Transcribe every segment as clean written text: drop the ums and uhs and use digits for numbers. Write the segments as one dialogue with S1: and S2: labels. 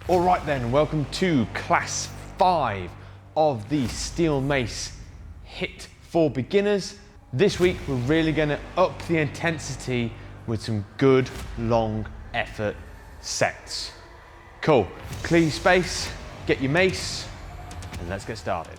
S1: All right then, welcome to class 5 of the Steel Mace HIIT for beginners. This week we're really going to up the intensity with some good long effort sets. Cool, clear your space, get your mace, and let's get started.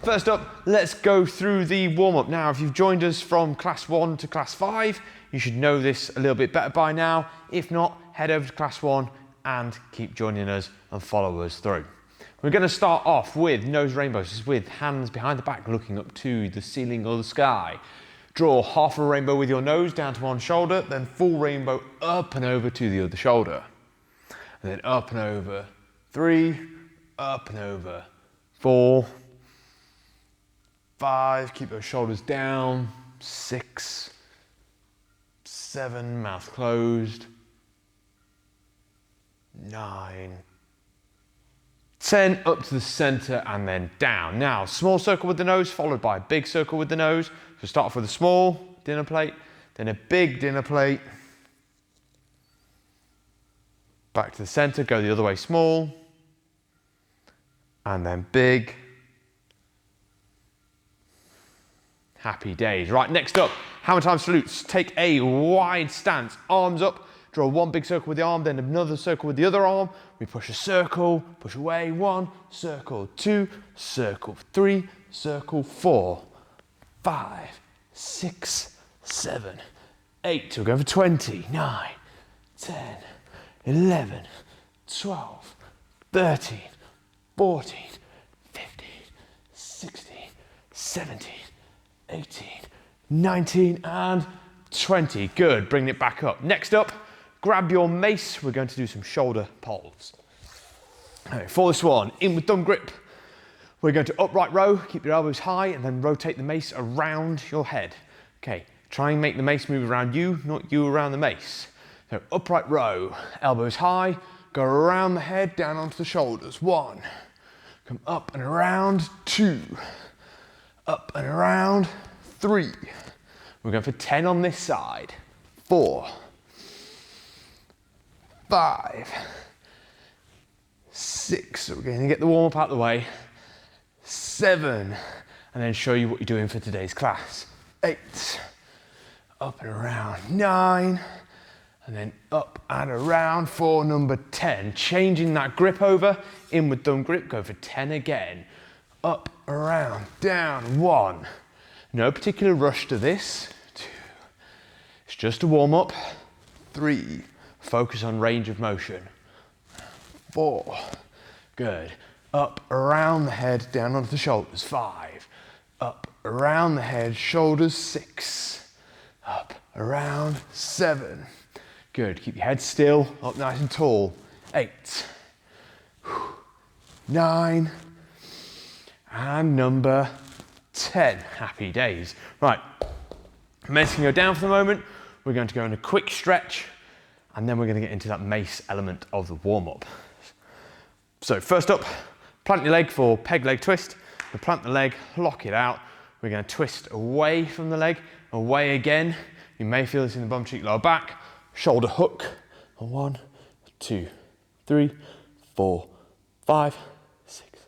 S1: First up, let's go through the warm-up. Now, if you've joined us from class 1 to class 5, you should know this a little bit better by now. If not, head over to class 1 and keep joining us and follow us through. We're going to start off with nose rainbows. This is with hands behind the back looking up to the ceiling or the sky. Draw half a rainbow with your nose down to one shoulder, then full rainbow up and over to the other shoulder. And then up and over 3, up and over 4, 5, keep those shoulders down, 6, 7, mouth closed, 9, 10, up to the center and then down. Now, small circle with the nose followed by a big circle with the nose. So start off with a small dinner plate, then a big dinner plate, back to the center, go the other way, small, and then big. Happy days. Right, next up, hammer time salutes. Take a wide stance, arms up, draw one big circle with the arm, then another circle with the other arm. We push a circle, push away, 1, circle 2, circle 3, circle 4, 5, 6, 7, 8. We're going for 20, 9, 10, 11, 12, 13, 14, 15, 16, 17, 18, 19, and 20. Good, bring it back up. Next up, grab your mace. We're going to do some shoulder pulls. Okay, for this one, in with thumb grip. We're going to upright row, keep your elbows high, and then rotate the mace around your head. Okay, try and make the mace move around you, not you around the mace. So upright row, elbows high, go around the head, down onto the shoulders. 1, come up and around, 2, up and around, 3. We're going for 10 on this side. 4, 5, 6. So we're going to get the warm-up out of the way. 7, and then show you what you're doing for today's class. 8, up and around, 9, and then up and around for number 10. Changing that grip over, in with thumb grip, go for 10 again. Up, around, down, 1. No particular rush to this. 2. It's just a warm up. 3. Focus on range of motion. 4. Good. Up, around the head, down onto the shoulders. 5. Up, around the head, shoulders. 6. Up, around, 7. Good. Keep your head still, up nice and tall. 8. 9. And number 10, happy days. Right, mace can go down for the moment. We're going to go in a quick stretch, and then we're going to get into that mace element of the warm-up. So first up, plant your leg for peg leg twist. We plant the leg, lock it out. We're going to twist away from the leg, away again. You may feel this in the bum cheek, lower back. Shoulder hook. 1, 2, 3, 4, 5, 6,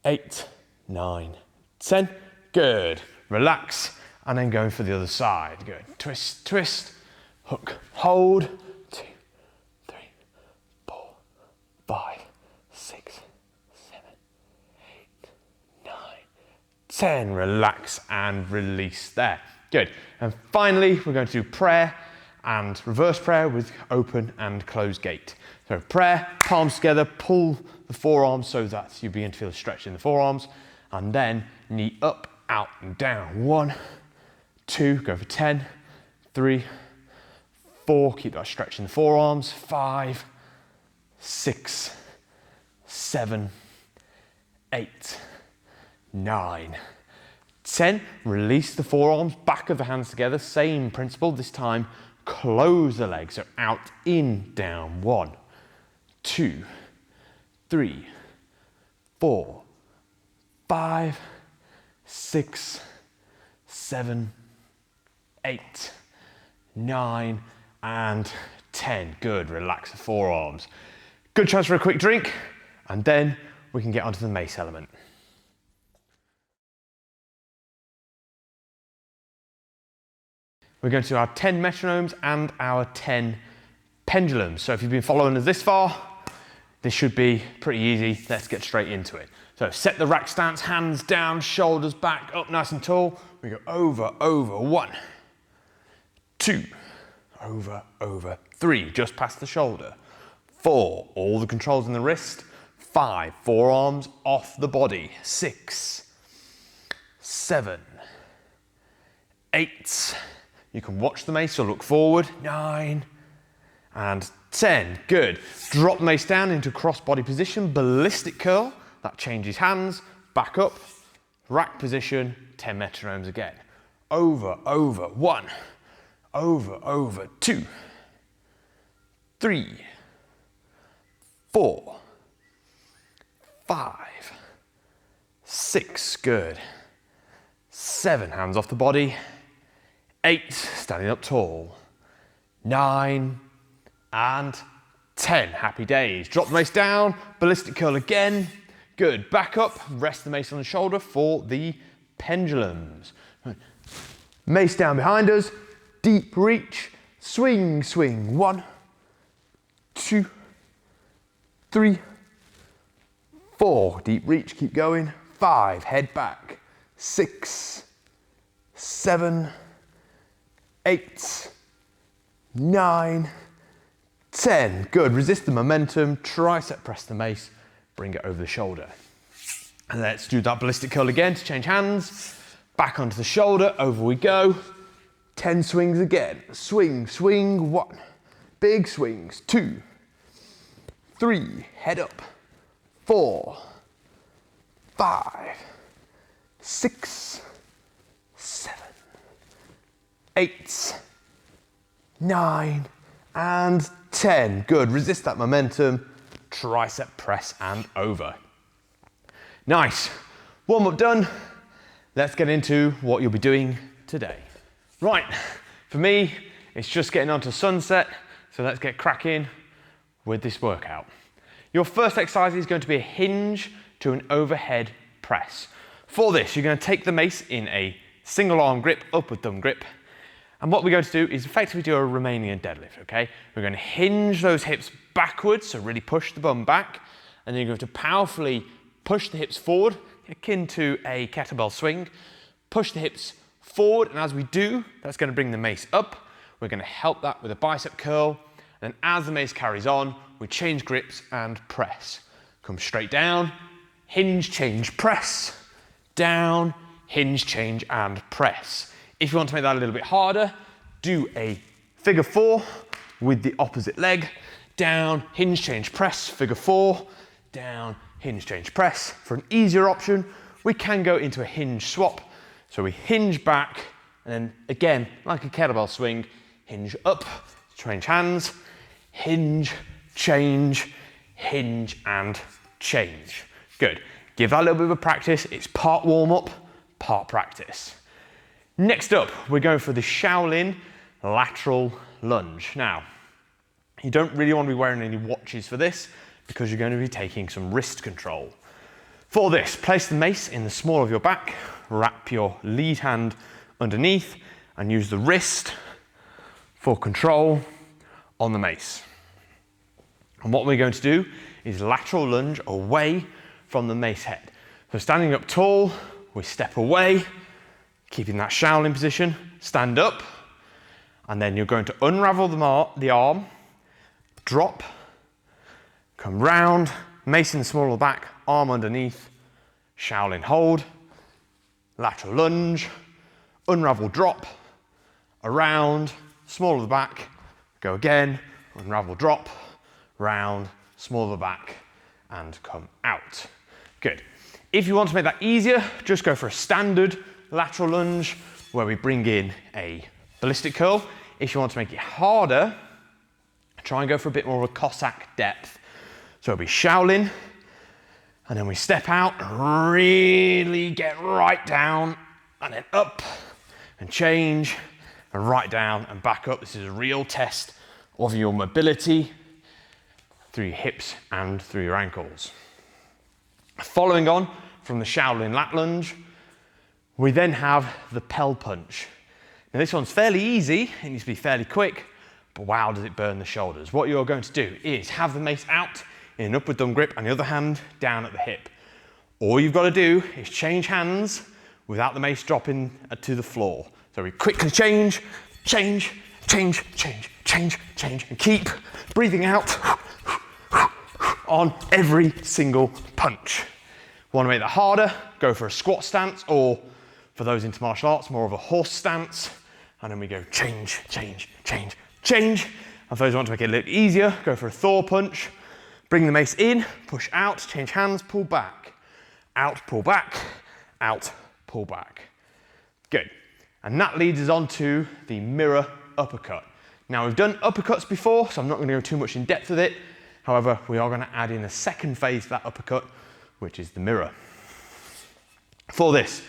S1: 8, 9, 10. Good. Relax, and then going for the other side. Good. Twist, twist, hook, hold. 2, 3, 4, 5, 6, 7, 8, 9, 10. Relax and release there. Good. And finally, we're going to do prayer and reverse prayer with open and closed gate. So prayer, palms together, pull the forearms so that you begin to feel a stretch in the forearms, and then knee up, out and down. 1, 2, go for 10, 3, 4, keep that stretch in the forearms. 5, 6, 7, 8, 9, 10. Release the forearms, back of the hands together. Same principle, this time close the legs. So out, in, down. 1, 2, 3, 4, 5, 6, 7, 8, 9, and 10. Good, relax the forearms. Good chance for a quick drink, and then we can get onto the mace element. We're going to do our 10 metronomes and our 10 pendulums. So if you've been following us this far, this should be pretty easy. Let's get straight into it. So set the rack stance, hands down, shoulders back, up nice and tall. We go over, over, 1, 2, over, 3, just past the shoulder. 4, all the controls in the wrist. 5, forearms off the body. 6, 7, 8, you can watch the mace or look forward. 9 and 10. Good. Drop the mace down into cross-body position, ballistic curl. That changes hands, back up, rack position, 10 metronomes again. Over, 1, over, 2, 3, 4, 5, 6, good. 7, hands off the body. 8, standing up tall. 9 and 10, happy days. Drop the mace down, ballistic curl again. Good, back up, rest the mace on the shoulder for the pendulums. Mace down behind us, deep reach, swing, 1, 2, 3, 4, deep reach, keep going. 5, head back. 6, 7, 8, 9, 10. Good, resist the momentum, tricep press the mace, bring it over the shoulder. And let's do that ballistic curl again to change hands. Back onto the shoulder, over we go. 10 swings again. Swing, 1. Big swings, 2, 3, head up. 4, 5, 6, 7, 8, 9, and 10. Good, resist that momentum, tricep press and over. Nice, warm up done. Let's get into what you'll be doing today. Right, for me, it's just getting onto sunset, so let's get cracking with this workout. Your first exercise is going to be a hinge to an overhead press. For this, you're going to take the mace in a single arm grip, upward thumb grip, and what we're going to do is effectively do a Romanian deadlift, okay? We're going to hinge those hips backwards, so really push the bum back, and then you're going to powerfully push the hips forward, akin to a kettlebell swing. Push the hips forward, and as we do, that's going to bring the mace up. We're going to help that with a bicep curl, and as the mace carries on, we change grips and press. Come straight down, hinge, change, press, down, hinge, change, and press. If you want to make that a little bit harder, do a figure 4 with the opposite leg. Down, hinge, change, press, figure 4, down, hinge, change, press. For an easier option, we can go into a hinge swap. So we hinge back, and then again, like a kettlebell swing, hinge up, change hands, hinge, change, and change. Good. Give that a little bit of a practice. It's part warm up, part practice. Next up, we're going for the Shaolin lateral lunge. Now, you don't really want to be wearing any watches for this because you're going to be taking some wrist control. For this, place the mace in the small of your back, wrap your lead hand underneath, and use the wrist for control on the mace. And what we're going to do is lateral lunge away from the mace head. So standing up tall, we step away, keeping that Shaolin position, stand up, and then you're going to unravel the arm, drop, come round, mace in the small of the back, arm underneath, Shaolin hold, lateral lunge, unravel drop, around, small of the back, go again, unravel drop, round, small of the back, and come out. Good. If you want to make that easier, just go for a standard lateral lunge where we bring in a ballistic curl. If you want to make it harder, try and go for a bit more of a Cossack depth. So it'll be Shaolin, And then we step out and really get right down and then up and change and right down and back up. This is a real test of your mobility through your hips and through your ankles. Following on from the Shaolin lat lunge, we then have the Pel punch. Now this one's fairly easy, it needs to be fairly quick, but wow does it burn the shoulders. What you're going to do is have the mace out in an upward thumb grip and the other hand down at the hip. All you've got to do is change hands without the mace dropping to the floor. So we quickly change, change, change, change, change, change, and keep breathing out on every single punch. Want to make that harder? Go for a squat stance, or for those into martial arts, more of a horse stance. And then we go change, change, change, change. And for those who want to make it a little easier, go for a Thor punch. Bring the mace in, push out, change hands, pull back. Out, pull back, out, pull back. Good. And that leads us on to the mirror uppercut. Now we've done uppercuts before, so I'm not going to go too much in depth with it. However, we are going to add in a second phase to that uppercut, which is the mirror. For this,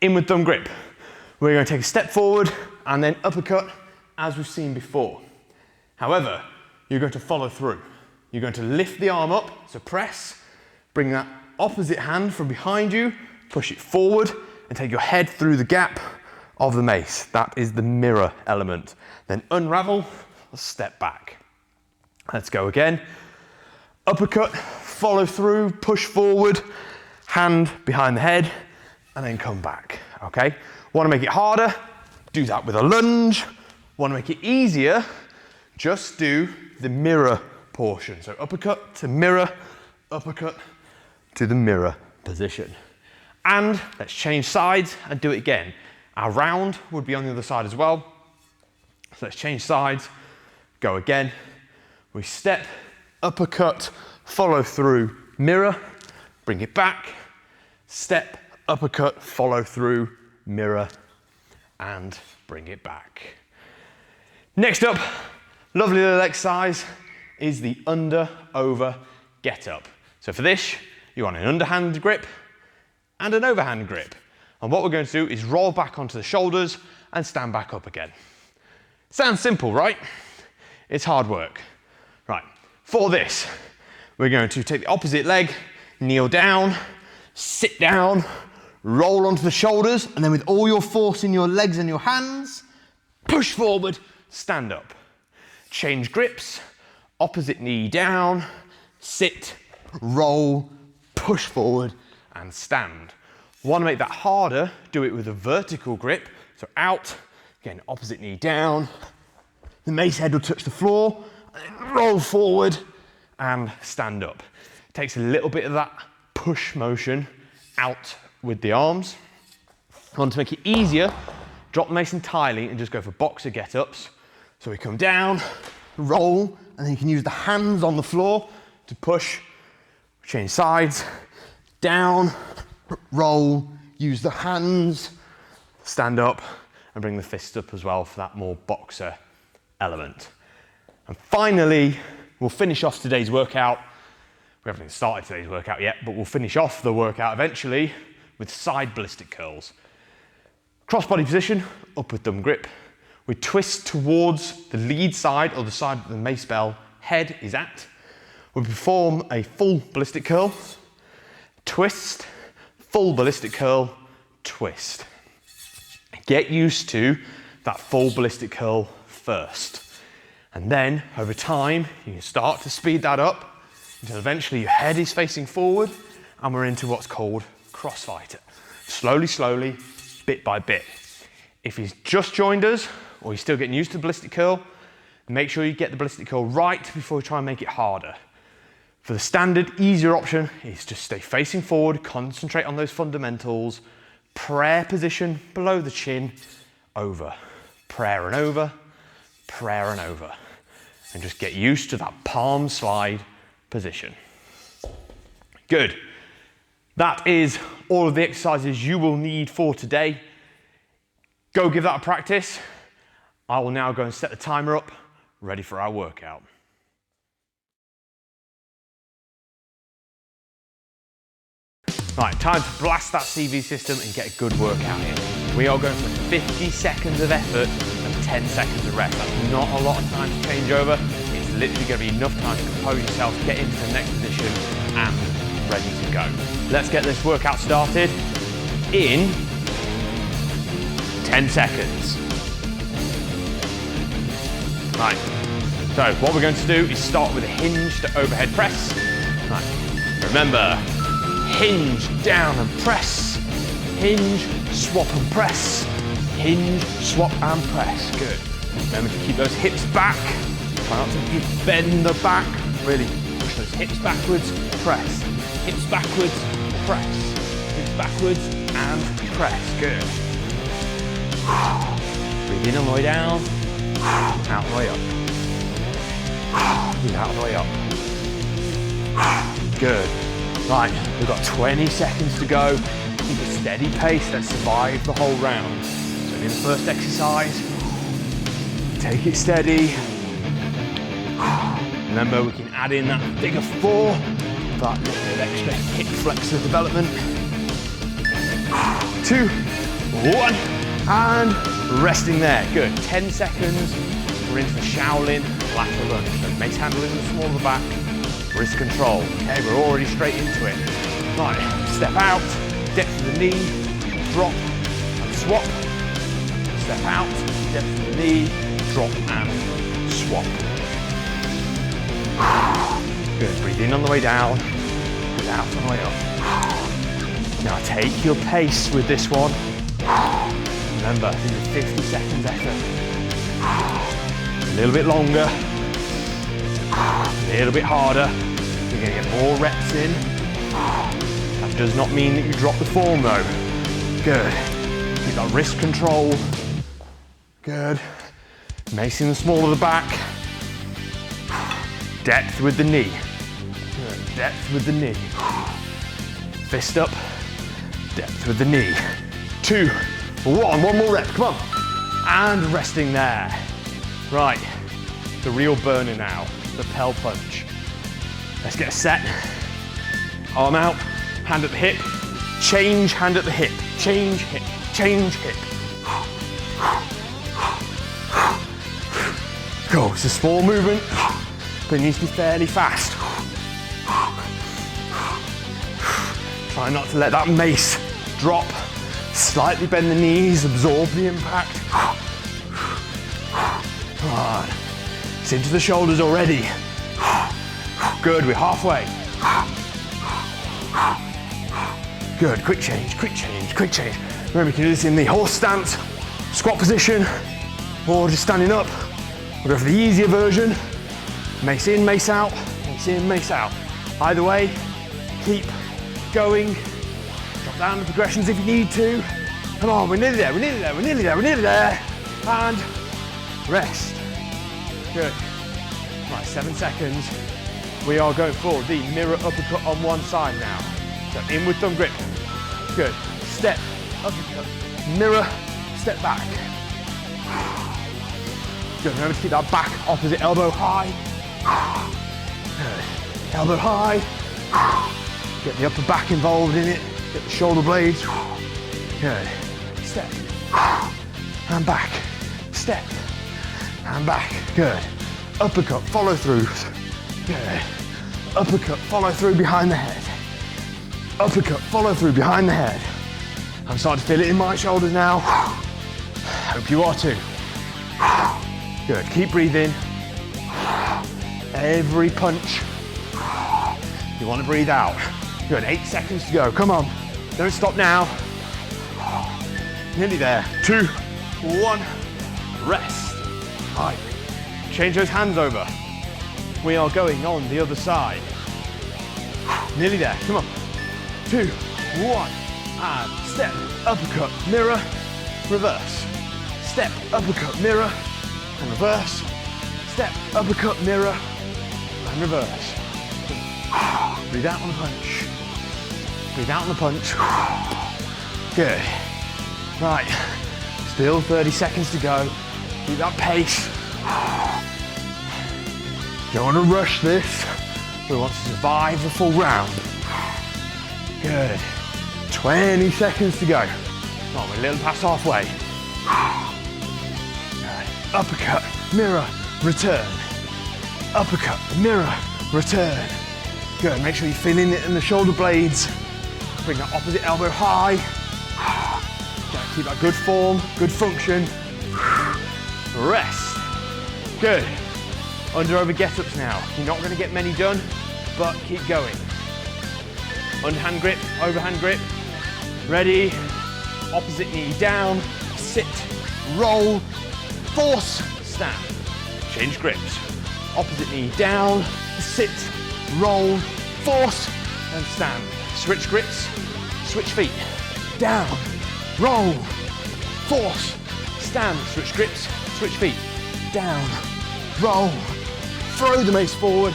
S1: inward thumb grip. We're going to take a step forward and then uppercut as we've seen before. However, you're going to follow through. You're going to lift the arm up, so press, bring that opposite hand from behind you, push it forward and take your head through the gap of the mace. That is the mirror element. Then unravel, step back. Let's go again. Uppercut, follow through, push forward, hand behind the head, and then come back, okay? Want to make it harder? Do that with a lunge. Want to make it easier? Just do the mirror portion. So uppercut to mirror, uppercut to the mirror position. And let's change sides and do it again. Our round would be on the other side as well. So let's change sides, go again. We step, uppercut, follow through, mirror, bring it back, step, uppercut, follow through, mirror, and bring it back. Next up, lovely little exercise is the under, over, get up. So for this, you want an underhand grip and an overhand grip. And what we're going to do is roll back onto the shoulders and stand back up again. Sounds simple, right? It's hard work. Right, for this, we're going to take the opposite leg, kneel down, sit down, roll onto the shoulders, and then with all your force in your legs and your hands, push forward, stand up. Change grips, opposite knee down, sit, roll, push forward, and stand. Want to make that harder, do it with a vertical grip. So out, again, opposite knee down, the mace head will touch the floor, and then roll forward and stand up. Takes a little bit of that push motion out with the arms. Want to make it easier, drop the mace entirely and just go for boxer get-ups. So we come down, roll, and then you can use the hands on the floor to push, change sides, down, roll, use the hands, stand up, and bring the fists up as well for that more boxer element. And finally, we'll finish off today's workout. We haven't even started today's workout yet, but we'll finish off the workout eventually with side ballistic curls. Crossbody position, upward thumb grip. We twist towards the lead side or the side that the mace bell head is at. We perform a full ballistic curl, twist, full ballistic curl, twist. Get used to that full ballistic curl first. And then over time, you can start to speed that up until eventually your head is facing forward and we're into what's called crossfighter. Slowly, slowly, bit by bit. If he's just joined us or you're still getting used to the ballistic curl, make sure you get the ballistic curl right before you try and make it harder. For the standard, easier option is just stay facing forward, concentrate on those fundamentals, prayer position below the chin, over, prayer and over, prayer and over. And just get used to that palm slide position. Good. That is all of the exercises you will need for today. Go give that a practice. I will now go and set the timer up, ready for our workout. Right, time to blast that CV system and get a good workout in. We are going for 50 seconds of effort and 10 seconds of rest. That's not a lot of time to change over. It's literally going to be enough time to compose yourself, get into the next position, and ready to go. Let's get this workout started in 10 seconds. Right, so what we're going to do is start with a hinge to overhead press. Right, remember, hinge down and press, hinge, swap and press, hinge, swap and press. Good. Remember to keep those hips back. Try not to bend the back. Really push those hips backwards, press. Hips backwards, press. Hips backwards and press. Good. Breathe in on the way down, out on the way up. Breathe out on the way up. Good. Right, we've got 20 seconds to go. Keep a steady pace, let's survive the whole round. So in the first exercise, take it steady. Remember, we can add in that figure 4, that little bit of extra hip flexor development. 2, 1, and resting there. Good, 10 seconds. We're into the Shaolin lateral lunge. So mace handle in the small of the back, wrist control. Okay, we're already straight into it. Right, step out, depth of the knee, drop and swap. Step out, depth of the knee, drop and swap. Good, breathe in on the way down, breathe out on the way up. Now take your pace with this one. Remember, this is 50 seconds effort. A little bit longer, a little bit harder. You're going to get more reps in. That does not mean that you drop the form though. Good. Keep that wrist control. Good. Mace in the small of the back. Depth with the knee. Good. Depth with the knee. Fist up. Depth with the knee. 2, 1. One more rep. Come on. And resting there. Right. The real burner now. The Lapel punch. Let's get a set. Arm out, hand at the hip, change, hand at the hip, change, hip, change, hip. Go, it's a small movement, but it needs to be fairly fast. Try not to let that mace drop. Slightly bend the knees, absorb the impact. Come on. It's into the shoulders already. Good, we're halfway. Good, quick change, quick change, quick change. Remember, you can do this in the horse stance, squat position, or just standing up. We'll go for the easier version. Mace in, mace out, mace in, mace out. Either way, keep going. Drop down the progressions if you need to. Come on, we're nearly there, we're nearly there, we're nearly there, we're nearly there. And rest. Good. Right, 7 seconds. We are going for the mirror uppercut on one side now. So in with thumb grip. Good. Step, uppercut, mirror, step back. Good. Remember to keep that back opposite elbow high. Good. Elbow high. Get the upper back involved in it. Get the shoulder blades. Good. Step. And back. Step. And back. Good. Uppercut, follow through. Good. Uppercut, follow through behind the head. Uppercut, follow through behind the head. I'm starting to feel it in my shoulders now. Hope you are too. Good, keep breathing. Every punch, you want to breathe out. Good, 8 seconds to go, come on. Don't stop now. Nearly there. 2, 1, rest. Right, change those hands over. We are going on the other side. Nearly there, come on. 2, 1, and step, uppercut, mirror, reverse. Step, uppercut, mirror, and reverse. Step, uppercut, mirror, and reverse. Breathe out on the punch. Breathe out on the punch. Good. Right, still 30 seconds to go. Keep that pace. Don't want to rush this. We want to survive the full round. Good. 20 seconds to go. Oh, we're a little past halfway. Uppercut, mirror, return. Uppercut, mirror, return. Good, make sure you're feeling it in the shoulder blades. Bring that opposite elbow high. Keep that good form, good function. Rest. Good. Under over get-ups now. You're not going to get many done, but keep going. Underhand grip, overhand grip. Ready. Opposite knee down. Sit. Roll. Force. Stand. Change grips. Opposite knee down. Sit. Roll. Force. And stand. Switch grips. Switch feet. Down. Roll. Force. Stand. Switch grips. Switch feet. Down. Roll. Throw the mace forward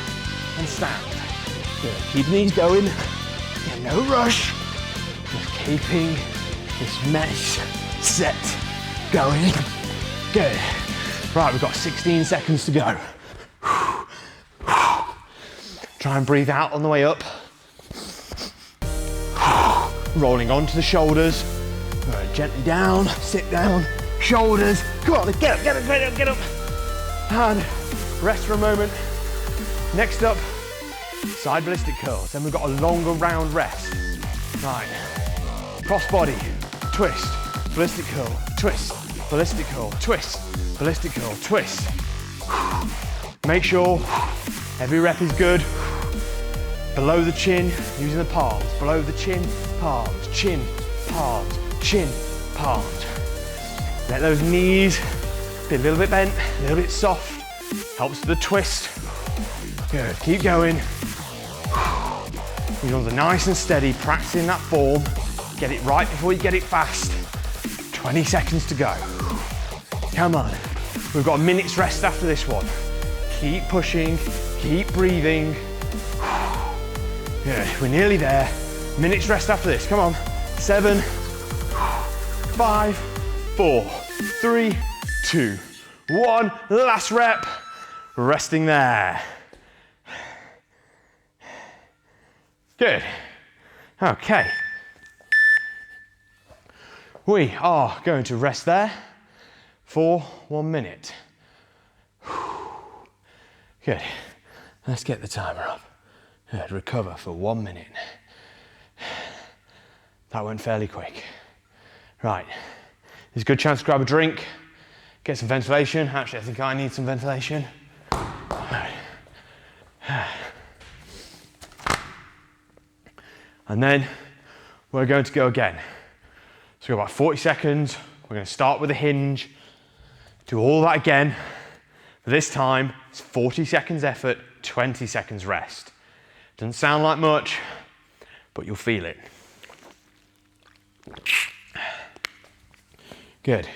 S1: and stand. Good. Keep knees going. Yeah, no rush. Just keeping this mace set going. Good. Right, we've got 16 seconds to go. Try and breathe out on the way up. Rolling onto the shoulders. Gently down, sit down, shoulders. Come on, get up, get up, get up, get up. And rest for a moment. Next up, side ballistic curls. Then we've got a longer round rest. Right, cross body, twist, ballistic curl, twist, ballistic curl, twist, ballistic curl, twist. Make sure every rep is good. Below the chin, using the palms. Below the chin, palms, chin, palms, chin, palms. Let those knees be a little bit bent, a little bit soft. Helps with the twist. Good, keep going. These ones are nice and steady, practicing that form. Get it right before you get it fast. 20 seconds to go. Come on. We've got a minute's rest after this one. Keep pushing, keep breathing. Good, we're nearly there. Minute's rest after this, come on. 7, 5, 4, 3, 2, 1. Last rep. Resting there. Good. Okay. We are going to rest there for 1 minute. Good. Let's get the timer up. Good. Recover for 1 minute. That went fairly quick. Right. There's a good chance to grab a drink, get some ventilation. Actually, I think I need some ventilation. And then we're going to go again. So we've got about 40 seconds. We're going to start with a hinge. Do all that again. But this time, it's 40 seconds effort, 20 seconds rest. Doesn't sound like much, but you'll feel it. Good.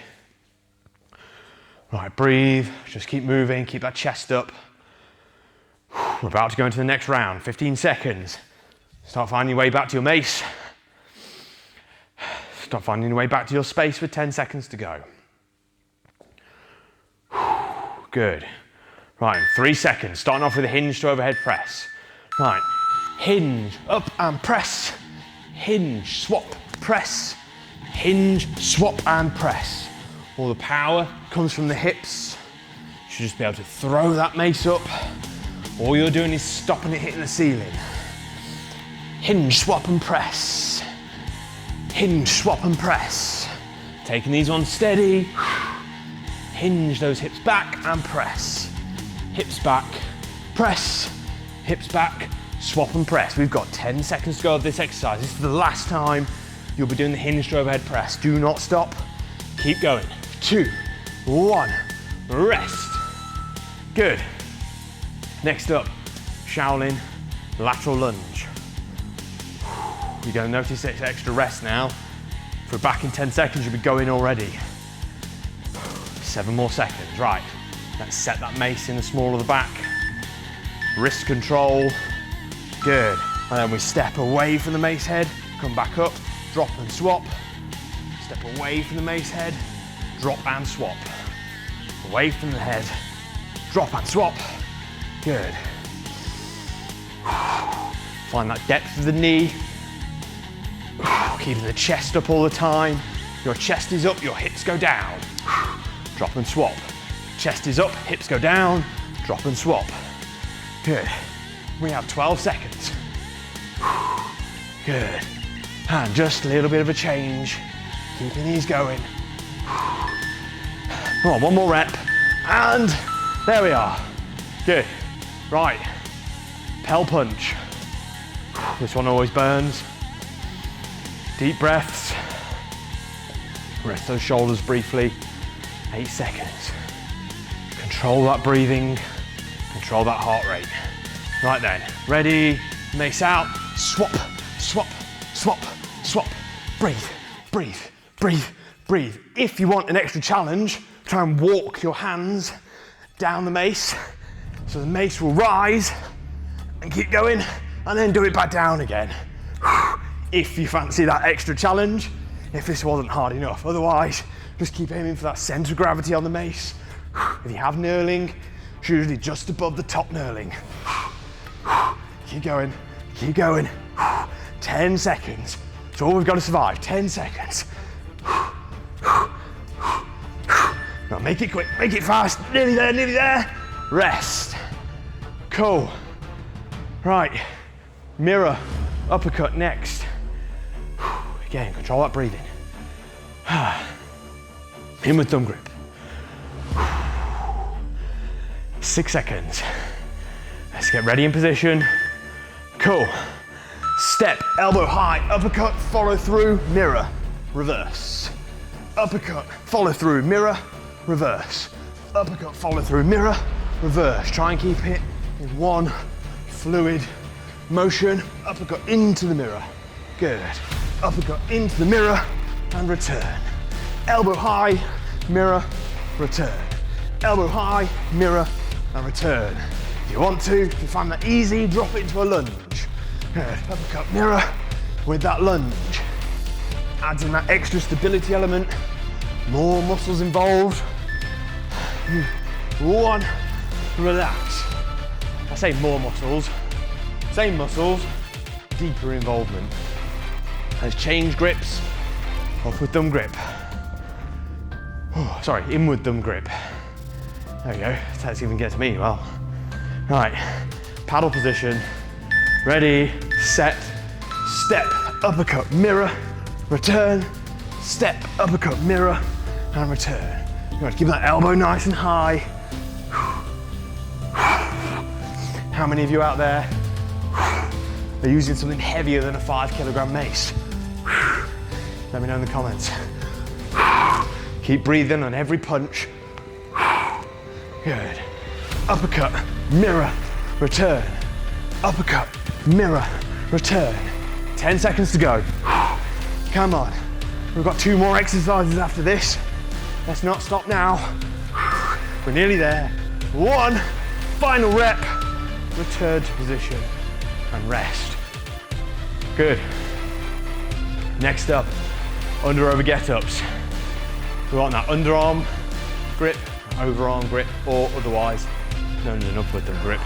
S1: Right, breathe. Just keep moving. Keep that chest up. We're about to go into the next round. 15 seconds. Start finding your way back to your mace. Start finding your way back to your space with 10 seconds to go. Good. Right, 3 seconds. Starting off with a hinge to overhead press. Right, hinge, up and press. Hinge, swap, press. Hinge, swap and press. All the power comes from the hips. You should just be able to throw that mace up. All you're doing is stopping it hitting the ceiling. Hinge, swap and press. Hinge, swap and press. Taking these on steady. Hinge those hips back and press. Hips back, press. Hips back, swap and press. We've got 10 seconds to go of this exercise. This is the last time you'll be doing the hinge to overhead press. Do not stop. Keep going. 2, 1, rest. Good. Next up, Shaolin lateral lunge. You're going to notice it's extra rest now. If we're back in 10 seconds, you'll be going already. 7 more seconds. Right, let's set that mace in the small of the back. Wrist control. Good. And then we step away from the mace head, come back up, drop and swap. Step away from the mace head, drop and swap. Away from the head, drop and swap. Good. Find that depth of the knee. Keeping the chest up all the time. Your chest is up, your hips go down. Drop and swap. Chest is up, hips go down, drop and swap. Good. We have 12 seconds. Good. And just a little bit of a change. Keeping these going. Come on, one more rep. And there we are. Good. Right. Pel punch. This one always burns. Deep breaths. Rest those shoulders briefly. 8 seconds. Control that breathing. Control that heart rate. Right then. Ready. Mace out. Swap, swap, swap, swap. Breathe, breathe, breathe, breathe. If you want an extra challenge, try and walk your hands down the mace so the mace will rise and keep going, and then do it back down again. If you fancy that extra challenge, if this wasn't hard enough. Otherwise, just keep aiming for that center of gravity on the mace. If you have knurling, it's usually just above the top knurling. Keep going, keep going. 10 seconds. It's all we've got to survive, 10 seconds. Now make it quick, make it fast. Nearly there, nearly there. Rest. Cool. Right, mirror, uppercut next. Again, control that breathing. In with thumb grip. 6 seconds. Let's get ready in position. Cool. Step, elbow high, uppercut, follow through, mirror, reverse. Uppercut, follow through, mirror, reverse. Uppercut, follow through, mirror, reverse. Try and keep it in one fluid motion. Uppercut into the mirror. Good. Uppercut into the mirror and return. Elbow high, mirror, return. Elbow high, mirror, and return. If you want to, if you find that easy, drop it into a lunge. Good. Uppercut, mirror with that lunge. Adds in that extra stability element. More muscles involved. 1, relax. I say more muscles, same muscles, deeper involvement. Let's change grips, off with thumb grip. Oh, sorry, inward thumb grip. There we go, let's even get to me, well. Right, paddle position, ready, set, step, uppercut, mirror, return, step, uppercut, mirror, and return. You want to keep that elbow nice and high. How many of you out there are using something heavier than a 5 kilogram mace? Let me know in the comments. Keep breathing on every punch. Good. Uppercut, mirror, return. Uppercut, mirror, return. 10 seconds to go. Come on. We've got 2 more exercises after this. Let's not stop now. We're nearly there. 1 final rep. Return to position and rest. Good. Next up, under over get-ups. We want that underarm grip, overarm grip, or otherwise known as an upward thumb grip.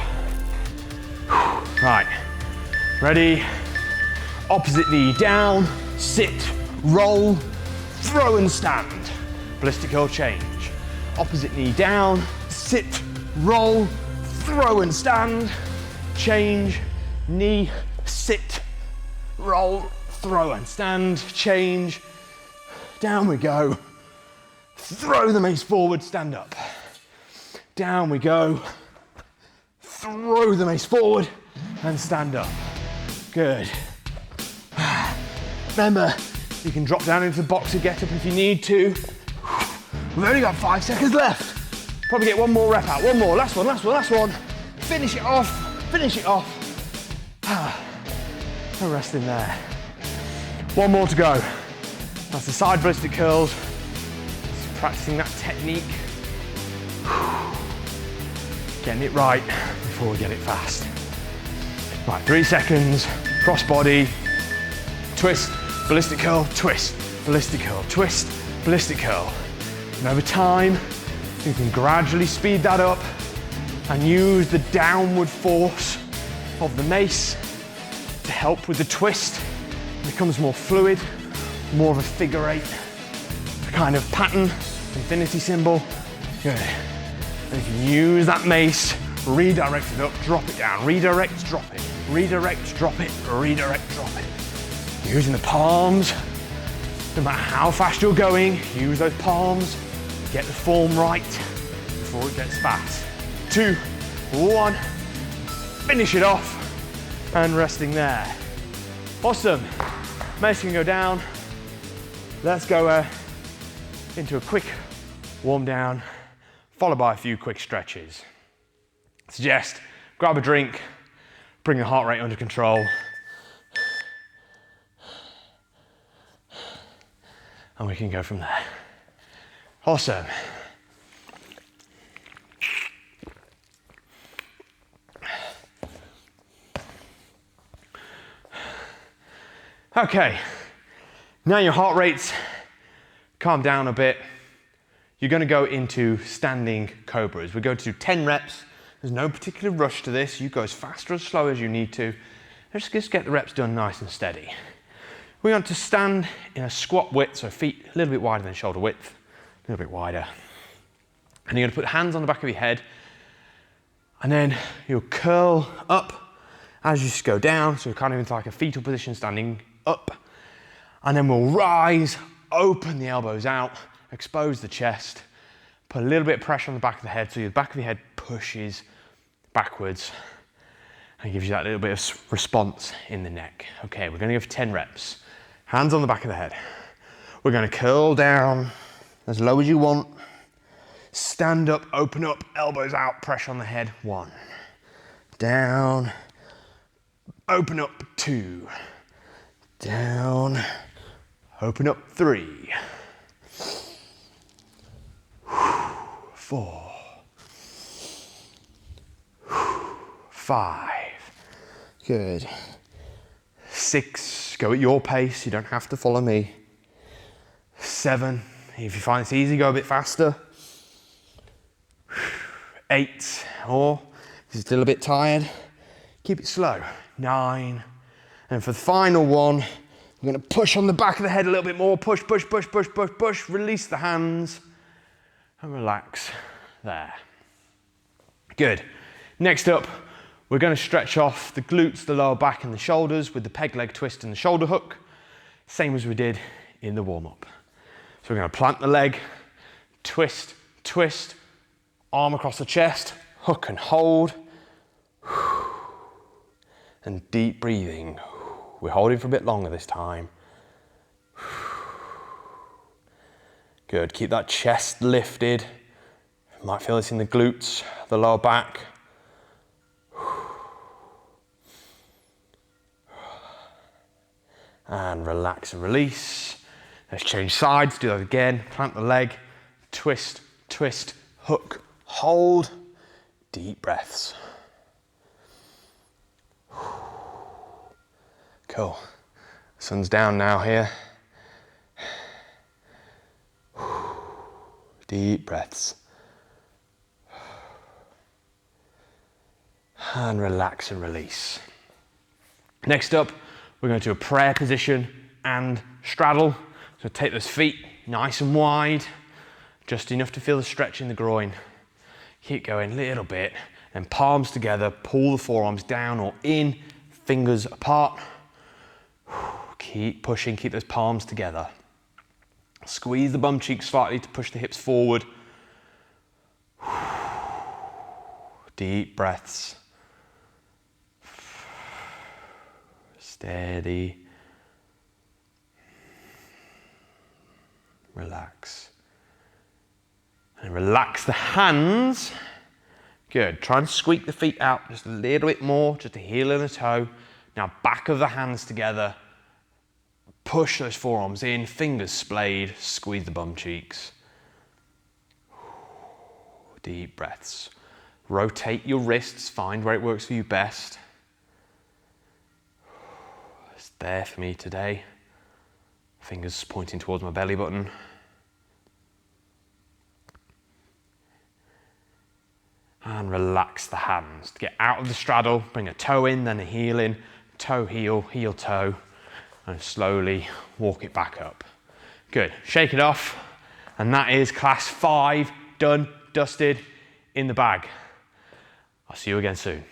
S1: Right, ready? Opposite knee down, sit, roll, throw and stand. Ballistic curl change. Opposite knee down, sit, roll, throw and stand, change, knee, sit, roll, throw and stand, change, down we go, throw the mace forward, stand up, down we go, throw the mace forward and stand up, good. Remember, you can drop down into the boxer get-up if you need to. We've only got 5 seconds left. Probably get 1 more rep out, 1 more, last one, last one, last one. Finish it off, finish it off. No rest in there. 1 more to go. That's the side ballistic curls. Just practicing that technique. Getting it right before we get it fast. Right, 3 seconds, cross body, twist, ballistic curl, twist, ballistic curl, twist, ballistic curl. And over time, you can gradually speed that up and use the downward force of the mace to help with the twist. It becomes more fluid more of a figure 8 kind of pattern, infinity symbol. Good. And you can use that mace, redirect it up, drop it down, redirect, drop it, redirect, drop it, redirect, drop it. Using the palms, no matter how fast you're going, use those palms, get the form right before it gets fast. 2, 1, finish it off, and resting there. Awesome. Mace can go down. Let's go into a quick warm down, followed by a few quick stretches. Suggest grab a drink, bring the heart rate under control, and we can go from there. Awesome. Okay, now your heart rate's calmed down a bit. You're going to go into standing cobras. We're going to do 10 reps. There's no particular rush to this. You go as fast or as slow as you need to. Let's just get the reps done nice and steady. We're going to stand in a squat width, so feet a little bit wider than shoulder width, a little bit wider. And you're going to put hands on the back of your head, and then you'll curl up as you go down, so kind of into like a fetal position, standing up. And then we'll rise, open the elbows out, expose the chest, put a little bit of pressure on the back of the head, so the back of your head pushes backwards and gives you that little bit of response in the neck. Okay, we're going to go for 10 reps. Hands on the back of the head. We're going to curl down as low as you want. Stand up, open up, elbows out, pressure on the head. 1. Down. Open up. 2. Down. Open up. 3. 4. 5. Good. 6. Go at your pace. You don't have to follow me. 7. If you find it's easy, go a bit faster. 8. Or if you're still a bit tired, keep it slow. 9. And for the final one, we're going to push on the back of the head a little bit more. Push, push, push, push, push, push. Release the hands and relax there. Good. Next up, we're going to stretch off the glutes, the lower back and the shoulders with the peg leg twist and the shoulder hook. Same as we did in the warm-up. So we're going to plant the leg, twist, twist, arm across the chest, hook and hold. And deep breathing. We're holding for a bit longer this time. Good, keep that chest lifted. You might feel this in the glutes, the lower back. And relax and release. Let's change sides, do that again. Plant the leg, twist, twist, hook, hold. Deep breaths. Cool. Sun's down now here. Deep breaths. And relax and release. Next up, we're going to do a prayer position and straddle. So take those feet nice and wide, just enough to feel the stretch in the groin. Keep going a little bit, and palms together, pull the forearms down or in, fingers apart. Keep pushing, keep those palms together. Squeeze the bum cheeks slightly to push the hips forward. Deep breaths. Steady. Relax. And relax the hands. Good. Try and squeak the feet out just a little bit more, just a heel and a toe. Now back of the hands together. Push those forearms in, fingers splayed, squeeze the bum cheeks. Deep breaths. Rotate your wrists, find where it works for you best. It's there for me today. Fingers pointing towards my belly button. And relax the hands. Get out of the straddle, bring a toe in, then a heel in, toe, heel, heel, toe. and slowly walk it back up. Good, shake it off, and that is class 5 done, dusted, in the bag. I'll see you again soon.